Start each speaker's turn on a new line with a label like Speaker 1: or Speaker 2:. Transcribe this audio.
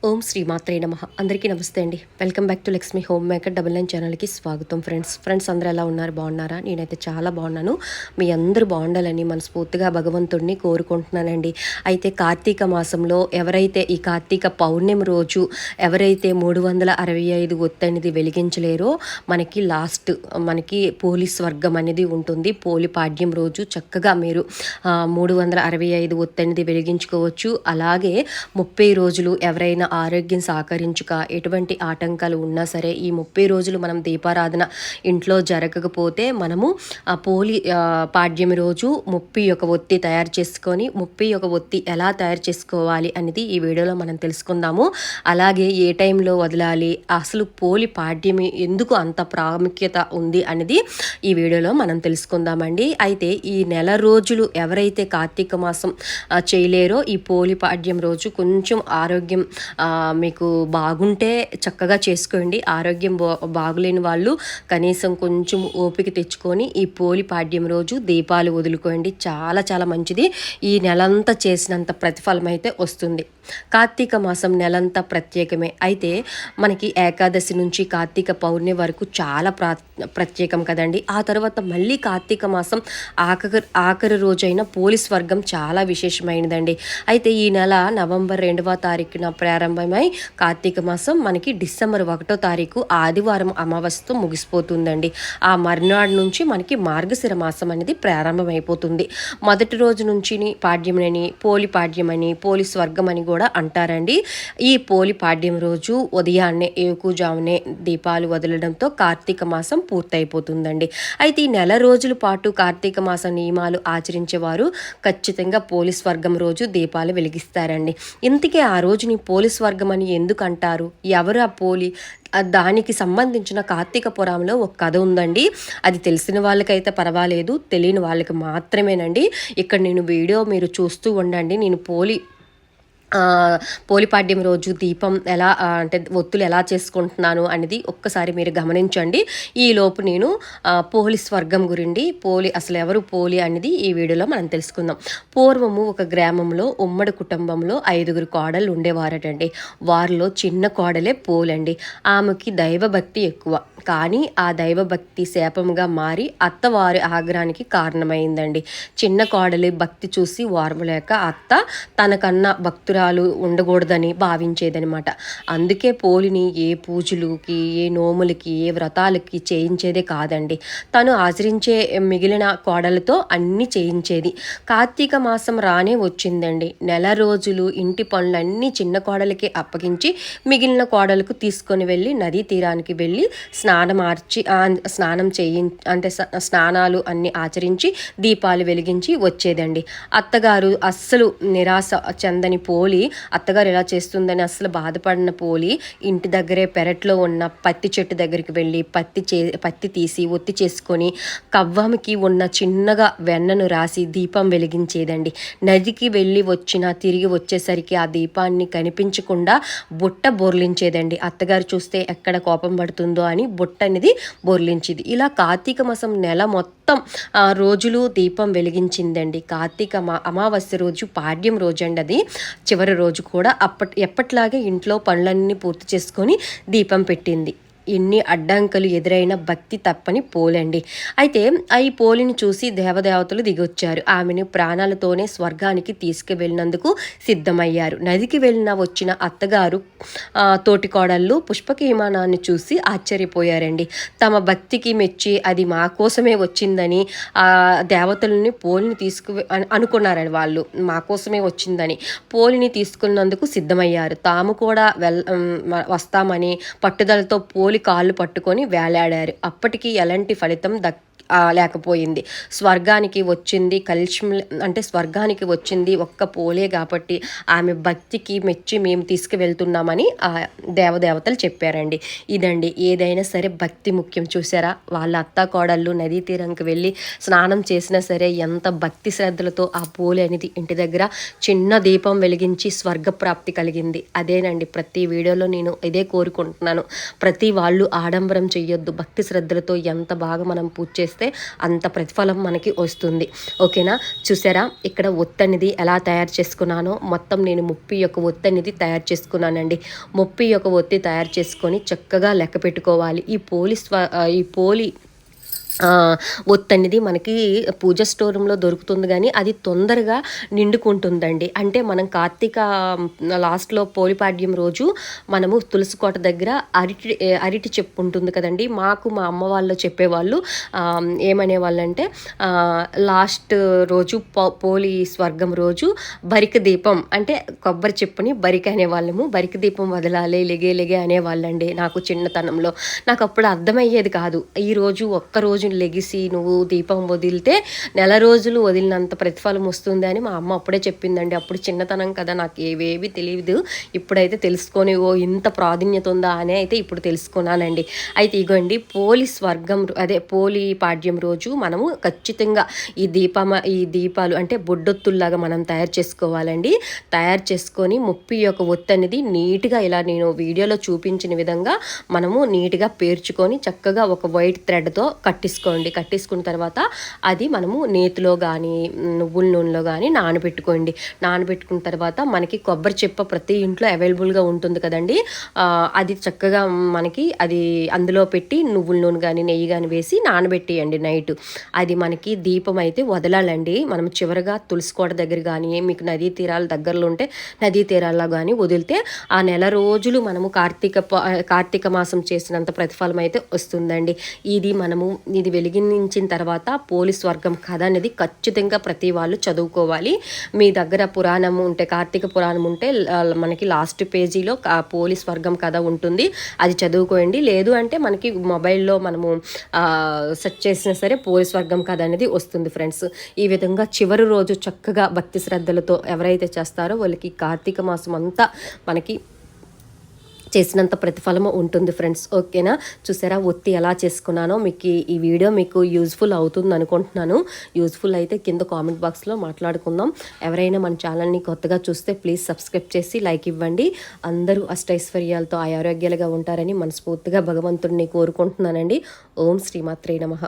Speaker 1: ఓం శ్రీ మాత్రే నమః. అందరికీ నమస్తే అండి. Welcome back to Lakshmi home maker 99 ఛానల్కి స్వాగతం. ఫ్రెండ్స్ అందరూ ఎలా ఉన్నారు? బాగున్నారా? నేనైతే చాలా బాగున్నాను. మీ అందరూ బాగుండాలని మనస్ఫూర్తిగా భగవంతుడిని కోరుకుంటున్నానండి. అయితే కార్తీక మాసంలో ఎవరైతే ఈ కార్తీక పౌర్ణమి రోజు ఎవరైతే 365 ఒత్తనిది వెలిగించలేరో మనకి పోలీస్ వర్గం అనేది ఉంటుంది. పోలి పాడ్యం రోజు చక్కగా మీరు 365 ఒత్తనిది వెలిగించుకోవచ్చు. అలాగే 30 రోజులు ఎవరైనా ఆరోగ్యం సహకరించుక ఎటువంటి ఆటంకాలు ఉన్నా సరే ఈ 30 రోజులు మనం దీపారాధన ఇంట్లో జరగకపోతే మనము ఆ పాడ్యమి రోజు 31 ఒత్తి తయారు చేసుకొని 31 ఒత్తి ఎలా తయారు చేసుకోవాలి అనేది ఈ వీడియోలో మనం తెలుసుకుందాము. అలాగే ఏ టైంలో వదలాలి, అసలు పాడ్యమి ఎందుకు అంత ప్రాముఖ్యత ఉంది అనేది ఈ వీడియోలో మనం తెలుసుకుందామండి. అయితే ఈ నెల రోజులు ఎవరైతే కార్తీక మాసం చేయలేరో ఈ పాడ్యం రోజు కొంచెం ఆరోగ్యం మీకు బాగుంటే చక్కగా చేసుకోండి. ఆరోగ్యం బాగులేని వాళ్ళు కనీసం కొంచెం ఓపిక తెచ్చుకొని ఈ పాడ్యం రోజు దీపాలు వదులుకోండి. చాలా చాలా మంచిది. ఈ నెలంతా చేసినంత ప్రతిఫలం అయితే వస్తుంది. కార్తీక మాసం నెలంతా ప్రత్యేకమే. అయితే మనకి ఏకాదశి నుంచి కార్తీక పౌర్ణమి వరకు చాలా ప్రత్యేకం కదండి. ఆ తర్వాత మళ్ళీ కార్తీక మాసం ఆఖరి రోజైన పోలీస్ వర్గం చాలా విశేషమైనదండి. అయితే ఈ నెల నవంబర్ 2వ తారీఖున ప్రారంభమై కార్తీక మాసం మనకి డిసెంబర్ 1వ తారీఖు ఆదివారం అమావాస్యతో ముగిసిపోతుందండి. ఆ మర్నాడు నుంచి మనకి మార్గశిర మాసం అనేది ప్రారంభమైపోతుంది. మొదటి రోజు నుంచి పాడ్యమని పాడ్యమని పోలీస్ వర్గం అని కూడా అంటారండి. ఈ పాడ్యం రోజు ఉదయాన్నే ఏకుజామునే దీపాలు వదలడంతో కార్తీక మాసం పూర్తయిపోతుందండి. అయితే ఈ నెల రోజుల పాటు కార్తీక మాస నియమాలు ఆచరించేవారు ఖచ్చితంగా పోలీస్ వర్గం రోజు దీపాలు వెలిగిస్తారండి. ఇంతకీ ఆ రోజుని పోలీస్ వర్గం అని ఎందుకు అంటారు? ఎవరు ఆ దానికి సంబంధించిన కార్తీక పురాణంలో ఒక కథ ఉందండి. అది తెలిసిన వాళ్ళకైతే పర్వాలేదు, తెలియని వాళ్ళకి మాత్రమేనండి. ఇక్కడ నేను వీడియో మీరు చూస్తూ ఉండండి. నేను పాడ్యం రోజు దీపం ఎలా అంటే ఒత్తులు ఎలా చేసుకుంటున్నాను అనేది ఒక్కసారి మీరు గమనించండి. ఈలోపు నేను పోలీస్ వర్గం గురించి అసలు ఎవరు అనేది ఈ వీడియోలో మనం తెలుసుకుందాం. పూర్వము ఒక గ్రామంలో ఉమ్మడి కుటుంబంలో 5 కోడళ్ళు ఉండేవారటండి. వారిలో చిన్న కోడలే పోలండి. ఆమెకి దైవభక్తి ఎక్కువ. కానీ ఆ దైవభక్తి శాపంగా మారి అత్తవారి ఆగ్రహానికి కారణమైందండి. చిన్న కోడలి భక్తి చూసి వారవలేక అత్త తనకన్నా భక్తురాలు ఉండకూడదని భావించేదనమాట. అందుకే పోలిని ఏ పూజలుకి, ఏ నోములకి, ఏ వ్రతాలకి చేయించేదే కాదండి. తను ఆచరించే మిగిలిన కోడలతో అన్నీ చేయించేది. కార్తీక మాసం రానే వచ్చిందండి. నెల రోజులు ఇంటి పనులన్నీ చిన్న కోడలికి అప్పగించి మిగిలిన కోడలకు తీసుకొని వెళ్ళి నదీ తీరానికి వెళ్ళి స్నానాలు అన్ని ఆచరించి దీపాలు వెలిగించి వచ్చేదండి. అత్తగారు అస్సలు నిరాశ చెందని పోలి, అత్తగారు ఎలా చేస్తుందని అస్సలు బాధపడిన పోలి ఇంటి దగ్గరే పెరట్లో ఉన్న పత్తి చెట్టు దగ్గరికి వెళ్ళి పత్తి తీసి ఒత్తి చేసుకొని కవ్వానికి ఉన్న చిన్నగా వెన్నను రాసి దీపం వెలిగించేదండి. నదికి వెళ్ళి తిరిగి వచ్చేసరికి ఆ దీపాన్ని కనిపించకుండా బుట్ట బోర్లించేదండి. అత్తగారు చూస్తే ఎక్కడ కోపం పడుతుందో అని బుట్ట అనేది బోర్లించింది. ఇలా కార్తీక మాసం నెల మొత్తం రోజులు దీపం వెలిగించిందండి. కార్తీక అమావాస్య రోజు పాడ్యం రోజు అండి. అది చివరి రోజు కూడా ఎప్పట్లాగే ఇంట్లో పనులన్నీ పూర్తి చేసుకొని దీపం పెట్టింది. ఎన్ని అడ్డంకులు ఎదురైన భక్తి తప్పని పోలండి. అయితే ఈ పోలిని చూసి దేవదేవతలు దిగొచ్చారు. ఆమెను ప్రాణాలతోనే స్వర్గానికి తీసుకువెళ్ళినందుకు సిద్ధమయ్యారు. నదికి వచ్చిన అత్తగారు తోటి కోడళ్ళు పుష్పక విమానాన్ని చూసి ఆశ్చర్యపోయారండి. తమ భక్తికి మెచ్చి అది మా కోసమే వచ్చిందని దేవతలని పోలిని అనుకున్నారని వాళ్ళు మా కోసమే వచ్చిందని పోలిని తీసుకున్నందుకు సిద్ధమయ్యారు. తాము కూడా వస్తామని పట్టుదలతో పోలి కాళ్ళు పట్టుకొని వేలాడారు. అప్పటికి ఎలాంటి ఫలితం లేకపోయింది. స్వర్గానికి వచ్చింది ఒక్క పోలే కాబట్టి ఆమె భక్తికి మెచ్చి మేము తీసుకువెళ్తున్నామని ఆ దేవదేవతలు చెప్పారండి. ఇదండి, ఏదైనా సరే భక్తి ముఖ్యం. చూసారా, వాళ్ళ అత్త కోడళ్ళు నదీ తీరంకి వెళ్ళి స్నానం చేసినా సరే ఎంత భక్తి శ్రద్ధలతో ఆ పోలి అనేది ఇంటి దగ్గర చిన్న దీపం వెలిగించి స్వర్గప్రాప్తి కలిగింది. అదేనండి, ప్రతి వీడియోలో నేను ఇదే కోరుకుంటున్నాను. ప్రతి వాళ్ళు ఆడంబరం చెయ్యొద్దు. భక్తి శ్రద్ధలతో ఎంత బాగా మనం పూజ చేస్తే అంత ప్రతిఫలం మనకి వస్తుంది. ఓకేనా. చూసారా ఇక్కడ ఒత్తి అనేది ఎలా తయారు చేసుకున్నానో మొత్తం నేను 31 ఒత్తి అనేది తయారు చేసుకున్నానండి. 31 ఒత్తి తయారు చేసుకొని చక్కగా లెక్క పెట్టుకోవాలి. ఈ పోలి ఒత్తనేది మనకి పూజ స్టోర్ రూమ్‌లో దొరుకుతుంది గానీ, అది తొందరగా నిండుకుంటుందండి. అంటే మనం కార్తీక లాస్ట్‌లో పోలిపాడ్యం రోజు మనము తులసి కోట దగ్గర అరటి చెప్పు ఉంటుంది కదండీ! మాకు మా అమ్మ వాళ్ళు చెప్పేవాళ్ళు ఏమనేవాళ్ళంటే లాస్ట్ రోజు పోలి స్వర్గం రోజు బరిక దీపం అంటే కొబ్బరి చెప్పుని బరిక అనేవాళ్ళము. బరిక దీపం వదలాలి లెగే అనేవాళ్ళండి నాకు చిన్నతనంలో. నాకప్పుడు అర్థమయ్యేది కాదు. ఈరోజు ఒక్కరోజు లెగిసి నువ్వు దీపం వదిలితే నెల రోజులు వదిలినంత ప్రతిఫలం వస్తుంది అని మా అమ్మ అప్పుడే చెప్పిందండి. అప్పుడు చిన్నతనం కదా, నాకు ఏవేవి తెలియదు. ఇప్పుడైతే తెలుసుకొని ఇంత ప్రాధాన్యత ఉందా అని అయితే ఇప్పుడు తెలుసుకున్నానండి. అయితే ఇగోండి పోలి పాడ్యం రోజు మనము ఖచ్చితంగా ఈ దీపాలు అంటే బొడ్డొత్తుల్లాగా మనం తయారు చేసుకోవాలండి. తయారు చేసుకొని 31 ఒత్తి అనేది నీట్గా ఇలా నేను వీడియోలో చూపించిన విధంగా మనము నీట్గా పేర్చుకొని చక్కగా ఒక వైట్ థ్రెడ్తో కట్టేసుకున్న తర్వాత అది మనము నేతిలో కానీ నువ్వుల నూనెలో కానీ నానబెట్టుకున్న తర్వాత మనకి కొబ్బరి చెప్ప ప్రతి ఇంట్లో అవైలబుల్గా ఉంటుంది కదండి. అది చక్కగా మనకి అది అందులో పెట్టి నువ్వుల నూనె కానీ నెయ్యి కానీ వేసి నానబెట్టేయండి నైట్. అది మనకి దీపం అయితే వదలాలండి. మనం చివరగా తులసి కోట దగ్గర కానీ మీకు నదీ తీరాల దగ్గరలో ఉంటే నదీ తీరాల్లో కానీ వదిలితే ఆ నెల రోజులు మనము కార్తీక మాసం చేసినంత ప్రతిఫలం అయితే వస్తుందండి. ఇది వెలిగించిన తర్వాత పోలి స్వర్గం కథ అనేది ఖచ్చితంగా ప్రతి వాళ్ళు చదువుకోవాలి. మీ దగ్గర పురాణం ఉంటే కార్తీక పురాణం ఉంటే మనకి లాస్ట్ పేజీలో పోలి స్వర్గం కథ ఉంటుంది, అది చదువుకోండి. లేదు అంటే మనకి మొబైల్లో మనము సెర్చ్ చేసినా సరే పోలి స్వర్గం కథ అనేది వస్తుంది ఫ్రెండ్స్. ఈ విధంగా చివరి రోజు చక్కగా భక్తి శ్రద్ధలతో ఎవరైతే చేస్తారో వాళ్ళకి కార్తీక మాసం అంతా మనకి చేసినంత ప్రతిఫలము ఉంటుంది ఫ్రెండ్స్. ఓకేనా. చూసారా ఒత్తి ఎలా చేసుకున్నానో మీకు ఈ వీడియో మీకు యూజ్ఫుల్ అవుతుంది అనుకుంటున్నాను. యూజ్ఫుల్ అయితే కింద కామెంట్ బాక్స్లో మాట్లాడుకుందాం. ఎవరైనా మన ఛానల్ని కొత్తగా చూస్తే ప్లీజ్ సబ్స్క్రైబ్ చేసి లైక్ ఇవ్వండి. అందరూ అష్టైశ్వర్యాలతో ఆరోగ్యాలుగా ఉంటారని మనస్ఫూర్తిగా భగవంతుడిని కోరుకుంటున్నానండి. ఓం శ్రీమాత్రే నమః.